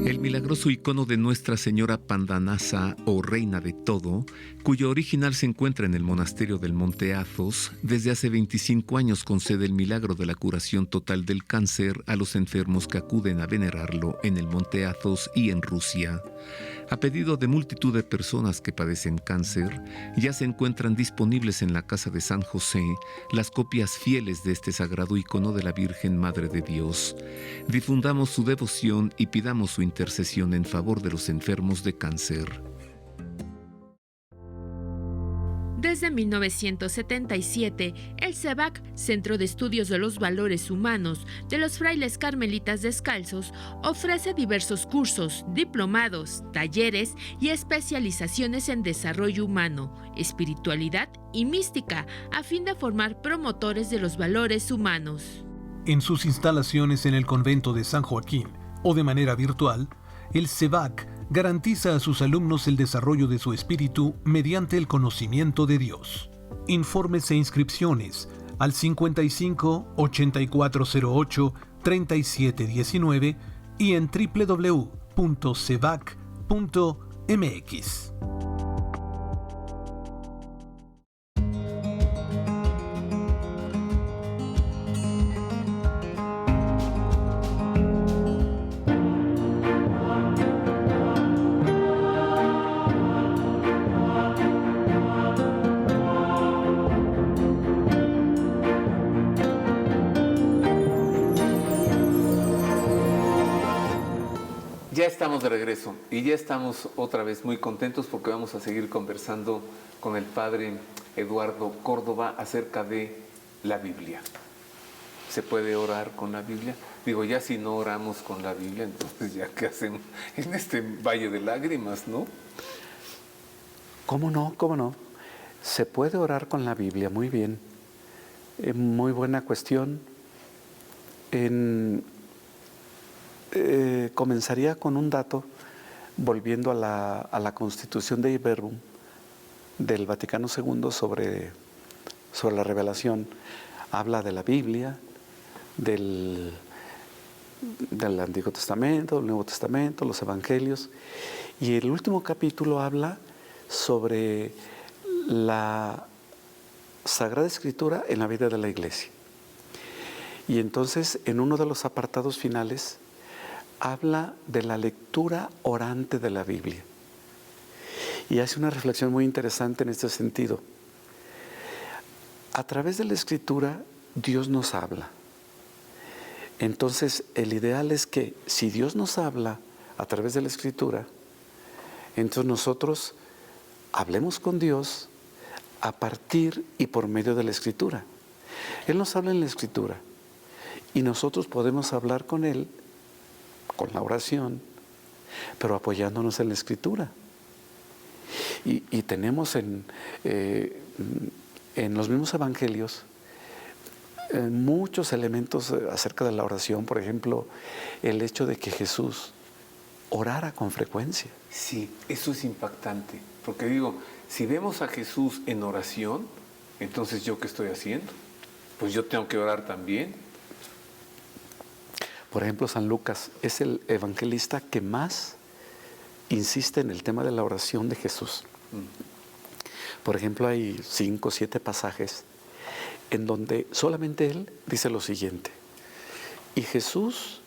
El milagroso icono de Nuestra Señora Pandanasa o Reina de Todo, cuyo original se encuentra en el monasterio del Monte Athos, desde hace 25 años concede el milagro de la curación total del cáncer a los enfermos que acuden a venerarlo en el Monte Athos y en Rusia. A pedido de multitud de personas que padecen cáncer, ya se encuentran disponibles en la Casa de San José las copias fieles de este sagrado icono de la Virgen Madre de Dios. Difundamos su devoción y pidamos su intercesión en favor de los enfermos de cáncer. Desde 1977, el CEVAC, Centro de Estudios de los Valores Humanos de los Frailes Carmelitas Descalzos, ofrece diversos cursos, diplomados, talleres y especializaciones en desarrollo humano, espiritualidad y mística, a fin de formar promotores de los valores humanos. En sus instalaciones en el convento de San Joaquín o de manera virtual, el CEVAC garantiza a sus alumnos el desarrollo de su espíritu mediante el conocimiento de Dios. Informes e inscripciones al 55 8408 3719 y en www.cevac.mx. Ya estamos de regreso y ya estamos otra vez muy contentos porque vamos a seguir conversando con el padre Eduardo Córdoba acerca de la Biblia. ¿Se puede orar con la Biblia? Digo, ya si no oramos con la Biblia, entonces ya qué hacemos en este valle de lágrimas, ¿no? ¿Cómo no? ¿Cómo no? Se puede orar con la Biblia, muy bien. Muy buena cuestión. Comenzaría con un dato, volviendo a la Constitución de Verbum del Vaticano II sobre la revelación. Habla de la Biblia, del Antiguo Testamento, del Nuevo Testamento, los Evangelios, y el último capítulo habla sobre la Sagrada Escritura en la vida de la Iglesia. Y entonces, en uno de los apartados finales, habla de la lectura orante de la Biblia. Y hace una reflexión muy interesante en este sentido. A través de la Escritura, Dios nos habla. Entonces, el ideal es que si Dios nos habla a través de la Escritura, entonces nosotros hablemos con Dios a partir y por medio de la Escritura. Él nos habla en la Escritura y nosotros podemos hablar con Él con la oración, pero apoyándonos en la Escritura. Y tenemos en los mismos evangelios muchos elementos acerca de la oración. Por ejemplo, el hecho de que Jesús orara con frecuencia. Sí, eso es impactante, porque digo, si vemos a Jesús en oración, entonces ¿yo qué estoy haciendo? Pues yo tengo que orar también. Por ejemplo, San Lucas es el evangelista que más insiste en el tema de la oración de Jesús. Por ejemplo, hay 5 o 7 pasajes en donde solamente él dice lo siguiente: y Jesús,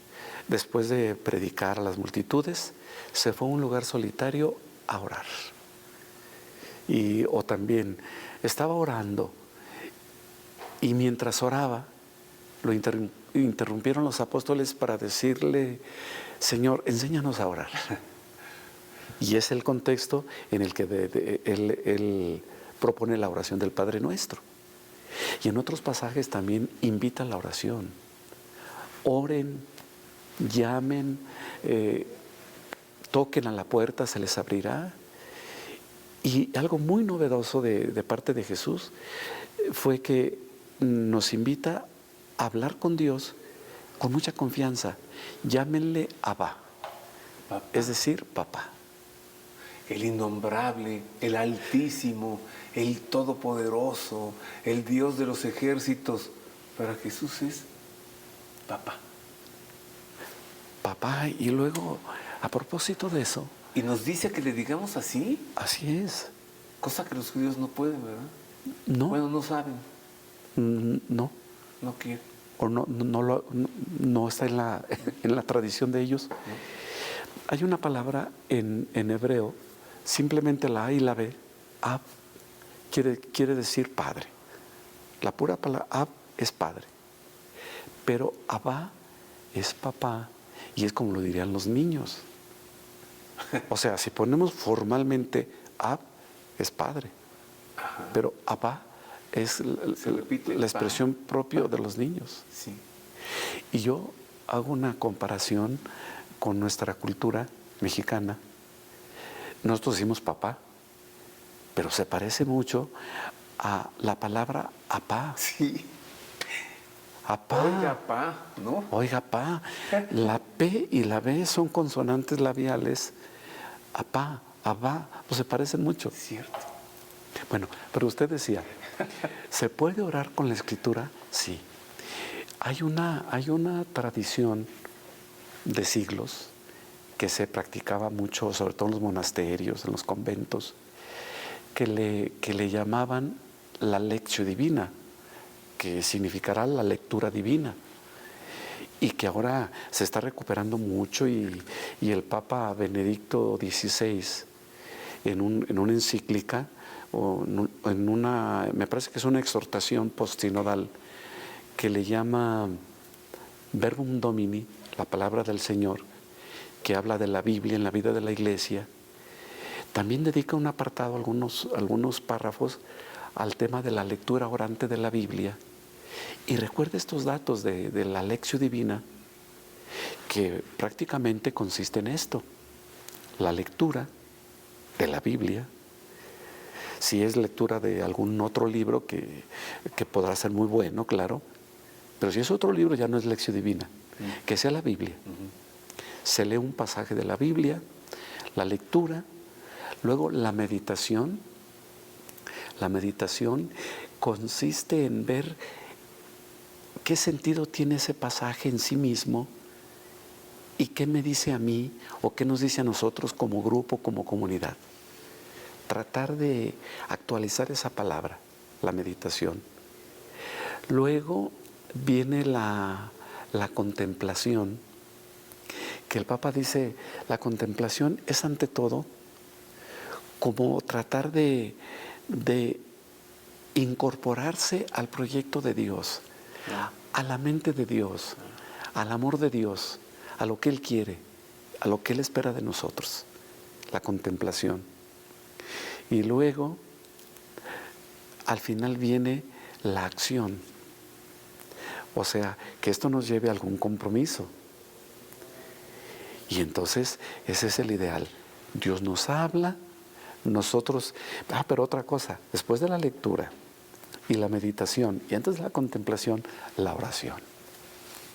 después de predicar a las multitudes, se fue a un lugar solitario a orar. O también estaba orando y mientras oraba lo interrumpieron los apóstoles para decirle: Señor, enséñanos a orar. Y es el contexto en el que él propone la oración del Padre Nuestro. Y en otros pasajes también invita a la oración. Oren, llamen, toquen a la puerta, se les abrirá. Y algo muy novedoso de parte de Jesús fue que nos invita a hablar con Dios con mucha confianza. Llámenle Abba, Papá. Es decir, papá. El innombrable, el altísimo, el todopoderoso, el Dios de los ejércitos. Para Jesús es papá. Papá, y luego A propósito de eso, ¿Y nos dice que le digamos así? así es. Cosa que los judíos no pueden, ¿verdad? No, Bueno, no saben, no, no quieren. o no está en la tradición de ellos. Hay una palabra en hebreo, simplemente la A y la B, Ab, quiere decir padre. La pura palabra Ab es padre, pero Abba es papá, y es como lo dirían los niños. O sea, si ponemos formalmente Ab, es padre, pero Abba es la expresión propia de los niños. Sí. Y yo hago una comparación con nuestra cultura mexicana. Nosotros decimos papá, pero se parece mucho a la palabra apá. Sí. Apá. Oiga, pa, ¿no? Oiga, pa. La P y la B son consonantes labiales. Apá, abá, pues se parecen mucho. Cierto. Bueno, pero usted decía, ¿se puede orar con la escritura? Sí. Hay una tradición de siglos que se practicaba mucho, sobre todo en los monasterios, en los conventos, que le llamaban la lectio divina, que significará la lectura divina, y que ahora se está recuperando mucho, y el Papa Benedicto XVI, en una encíclica, o me parece que es una exhortación postsinodal, que le llama Verbum Domini, la palabra del Señor, que habla de la Biblia en la vida de la Iglesia. También dedica un apartado, algunos párrafos, al tema de la lectura orante de la Biblia. Y recuerda estos datos de la Lectio Divina, que prácticamente consiste en esto: la lectura de la Biblia. Si es lectura de algún otro libro que podrá ser muy bueno, claro, pero si es otro libro ya no es lección divina, que sea la Biblia. Se lee un pasaje de la Biblia, la lectura, luego la meditación. La meditación consiste en ver qué sentido tiene ese pasaje en sí mismo y qué me dice a mí o qué nos dice a nosotros como grupo, como comunidad. Tratar de actualizar esa palabra, la meditación. Luego viene la contemplación, que el Papa dice, la contemplación es ante todo como tratar de incorporarse al proyecto de Dios, a la mente de Dios, al amor de Dios, a lo que Él quiere, a lo que Él espera de nosotros, la contemplación. Y luego, al final viene la acción. O sea, que esto nos lleve a algún compromiso. Y entonces, ese es el ideal. Dios nos habla, nosotros... pero otra cosa, después de la lectura y la meditación, y antes de la contemplación, la oración.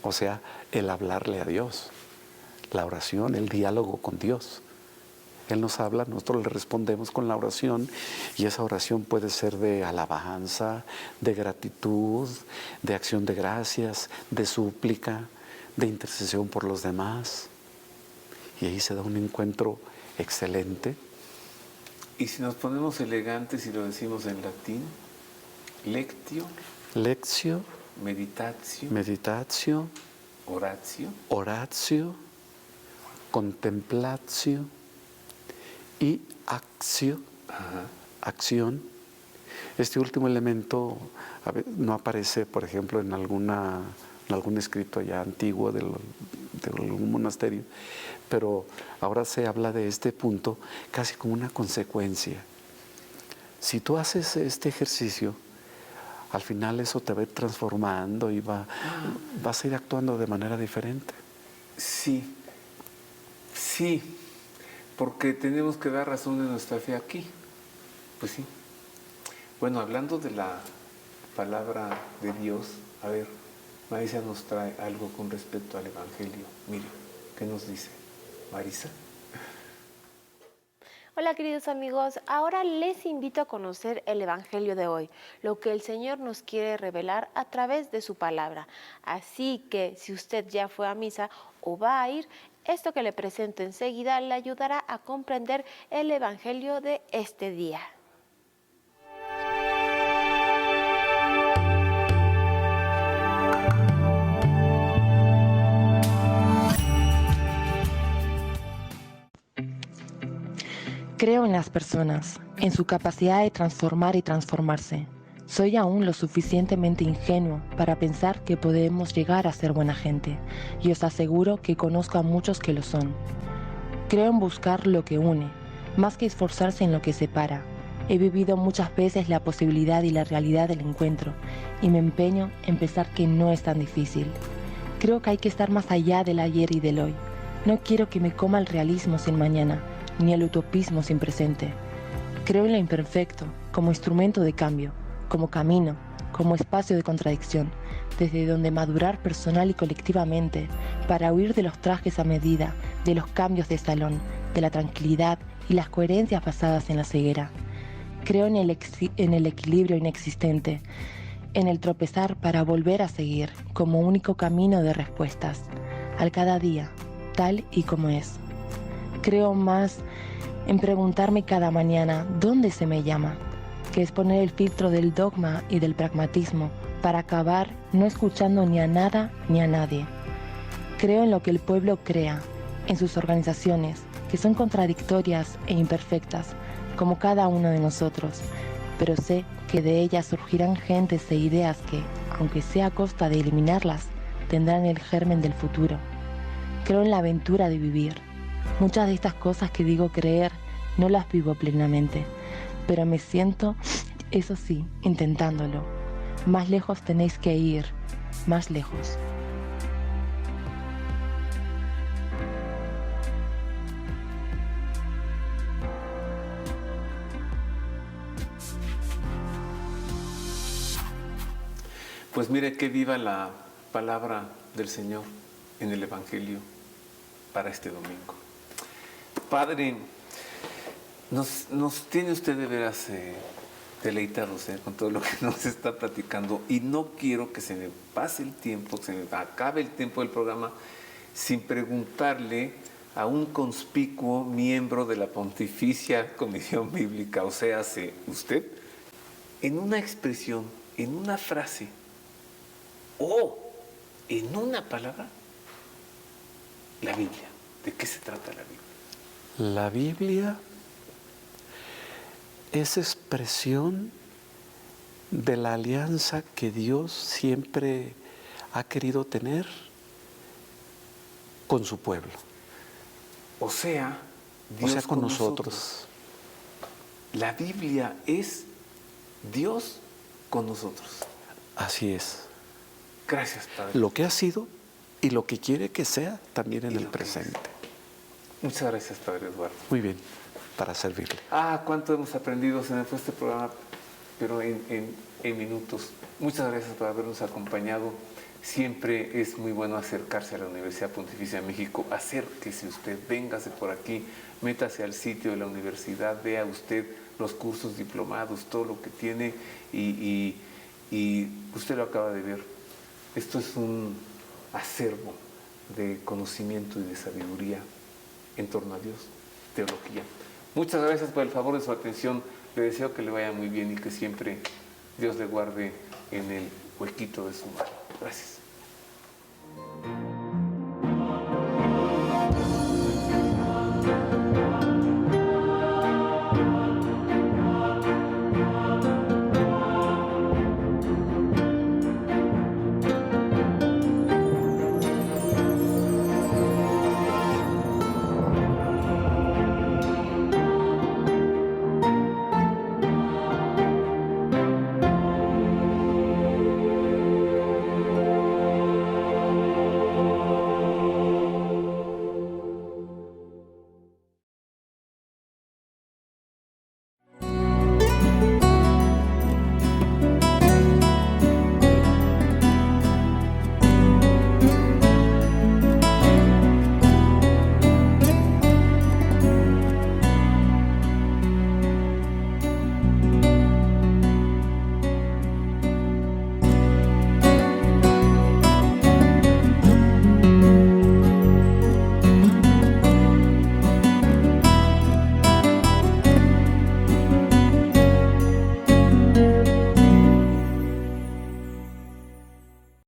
O sea, el hablarle a Dios. La oración, el diálogo con Dios. Él nos habla, nosotros le respondemos con la oración, y esa oración puede ser de alabanza, de gratitud, de acción de gracias, de súplica, de intercesión por los demás. Y ahí se da un encuentro excelente. Y si nos ponemos elegantes y lo decimos en latín, lectio, meditatio, oratio, contemplatio y acción. Este último elemento no aparece, por ejemplo, en algún escrito ya antiguo de algún monasterio, pero ahora se habla de este punto casi como una consecuencia. Si tú haces este ejercicio, al final eso te va a ir transformando y vas a ir actuando de manera diferente. Sí, porque tenemos que dar razón de nuestra fe aquí. Pues sí. Bueno, hablando de la palabra de Dios, a ver, Marisa nos trae algo con respecto al Evangelio. Mire, ¿qué nos dice Marisa? Hola queridos amigos, ahora les invito a conocer el Evangelio de hoy, lo que el Señor nos quiere revelar a través de su palabra. Así que si usted ya fue a misa o va a ir, Esto que le presento enseguida le ayudará a comprender el Evangelio de este día. Creo en las personas, en su capacidad de transformar y transformarse. Soy aún lo suficientemente ingenuo para pensar que podemos llegar a ser buena gente, y os aseguro que conozco a muchos que lo son. Creo en buscar lo que une, más que esforzarse en lo que separa. He vivido muchas veces la posibilidad y la realidad del encuentro, y me empeño en pensar que no es tan difícil. Creo que hay que estar más allá del ayer y del hoy. No quiero que me coma el realismo sin mañana, ni el utopismo sin presente. Creo en lo imperfecto, como instrumento de cambio, como camino, como espacio de contradicción, desde donde madurar personal y colectivamente, para huir de los trajes a medida, de los cambios de salón, de la tranquilidad y las coherencias basadas en la ceguera. Creo en el equilibrio inexistente, en el tropezar para volver a seguir, como único camino de respuestas, al cada día, tal y como es. Creo más en preguntarme cada mañana dónde se me llama, que es poner el filtro del dogma y del pragmatismo para acabar no escuchando ni a nada ni a nadie. Creo en lo que el pueblo crea, en sus organizaciones, que son contradictorias e imperfectas, como cada uno de nosotros, pero sé que de ellas surgirán gentes e ideas que, aunque sea a costa de eliminarlas, tendrán el germen del futuro. Creo en la aventura de vivir. Muchas de estas cosas que digo creer no las vivo plenamente, pero me siento, eso sí, intentándolo. Más lejos tenéis que ir, más lejos. Pues mire qué viva la palabra del Señor en el Evangelio para este domingo. Padre, nos tiene usted de veras deleitados con todo lo que nos está platicando, y no quiero que se me pase el tiempo, que se me acabe el tiempo del programa sin preguntarle a un conspicuo miembro de la Pontificia Comisión Bíblica, o sea, usted, en una expresión, en una frase o en una palabra, la Biblia. ¿De qué se trata la Biblia? La Biblia es expresión de la alianza que Dios siempre ha querido tener con su pueblo. O sea, Dios con nosotros. La Biblia es Dios con nosotros. Así es. Gracias, Padre. Lo que ha sido y lo que quiere que sea también en el presente. Muchas gracias, Padre Eduardo. Muy bien, para servirle. Cuánto hemos aprendido. Se me fue este programa, pero en minutos. Muchas gracias por habernos acompañado. Siempre es muy bueno acercarse a la Universidad Pontificia de México. Acérquese usted, véngase por aquí, métase al sitio de la universidad, vea usted los cursos diplomados, todo lo que tiene, y usted lo acaba de ver. Esto es un acervo de conocimiento y de sabiduría en torno a Dios, teología. Muchas gracias por el favor de su atención. Le deseo que le vaya muy bien y que siempre Dios le guarde en el huequito de su mano. Gracias.